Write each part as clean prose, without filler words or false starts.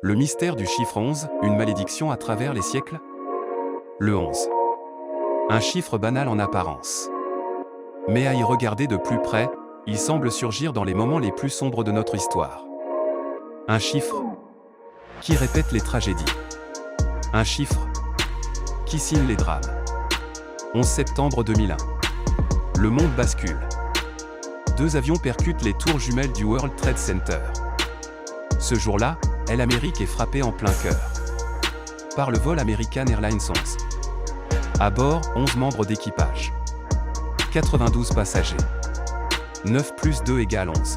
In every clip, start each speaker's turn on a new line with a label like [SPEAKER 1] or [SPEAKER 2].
[SPEAKER 1] Le mystère du chiffre 11, une malédiction à travers les siècles? Le 11. Un chiffre banal en apparence. Mais à y regarder de plus près, il semble surgir dans les moments les plus sombres de notre histoire. Un chiffre qui répète les tragédies. Un chiffre qui signe les drames. 11 septembre 2001. Le monde bascule. 2 avions percutent les tours jumelles du World Trade Center. Ce jour-là, l'Amérique est frappée en plein cœur par le vol American Airlines 11. À bord, 11 membres d'équipage. 92 passagers. 9 plus 2 égale 11.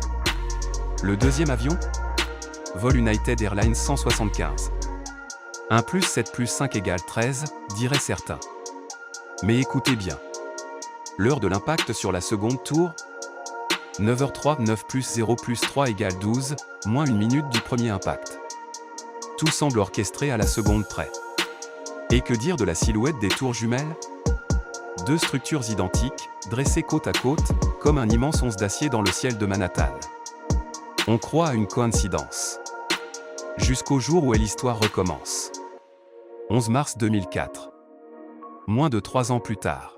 [SPEAKER 1] Le deuxième avion? Vol United Airlines 175. 1 plus 7 plus 5 égale 13, diraient certains. Mais écoutez bien. L'heure de l'impact sur la seconde tour? 9h03, 9 plus 0 plus 3 égale 12, moins 1 minute du premier impact. Tout semble orchestré à la seconde près. Et que dire de la silhouette des tours jumelles? 2 structures identiques, dressées côte à côte, comme un immense 11 d'acier dans le ciel de Manhattan. On croit à une coïncidence. Jusqu'au jour où l'histoire recommence. 11 mars 2004. Moins de 3 ans plus tard.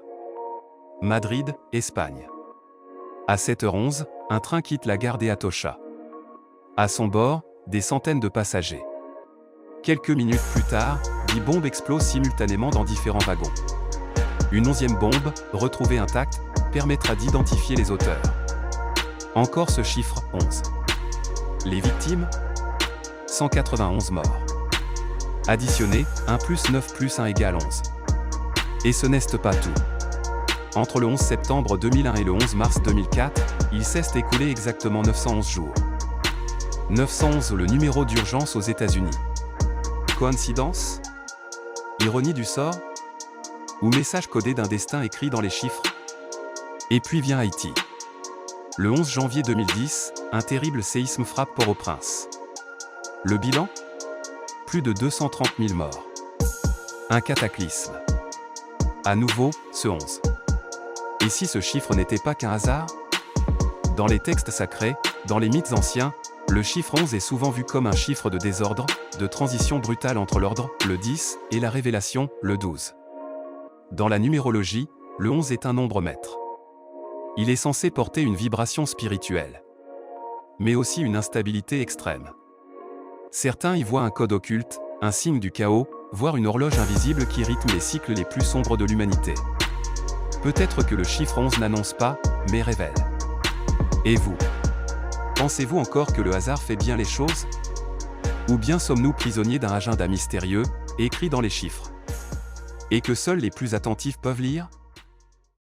[SPEAKER 1] Madrid, Espagne. À 7h11, un train quitte la gare d'Atocha. À son bord, des centaines de passagers. Quelques minutes plus tard, 10 bombes explosent simultanément dans différents wagons. Une 11e bombe, retrouvée intacte, permettra d'identifier les auteurs. Encore ce chiffre 11. Les victimes? 191 morts. Additionné, 1 plus 9 plus 1 égale 11. Et ce n'est pas tout. Entre le 11 septembre 2001 et le 11 mars 2004, il s'est écoulé exactement 911 jours. 911 le numéro d'urgence aux États-Unis. Coïncidence? Ironie du sort? Ou message codé d'un destin écrit dans les chiffres? Et puis vient Haïti. Le 11 janvier 2010, un terrible séisme frappe Port-au-Prince. Le bilan? Plus de 230 000 morts. Un cataclysme. À nouveau, ce 11. Et si ce chiffre n'était pas qu'un hasard? Dans les textes sacrés, dans les mythes anciens, le chiffre 11 est souvent vu comme un chiffre de désordre, de transition brutale entre l'ordre, le 10, et la révélation, le 12. Dans la numérologie, le 11 est un nombre maître. Il est censé porter une vibration spirituelle, mais aussi une instabilité extrême. Certains y voient un code occulte, un signe du chaos, voire une horloge invisible qui rythme les cycles les plus sombres de l'humanité. Peut-être que le chiffre 11 n'annonce pas, mais révèle. Et vous? Pensez-vous encore que le hasard fait bien les choses? Ou bien sommes-nous prisonniers d'un agenda mystérieux, écrit dans les chiffres? Et que seuls les plus attentifs peuvent lire?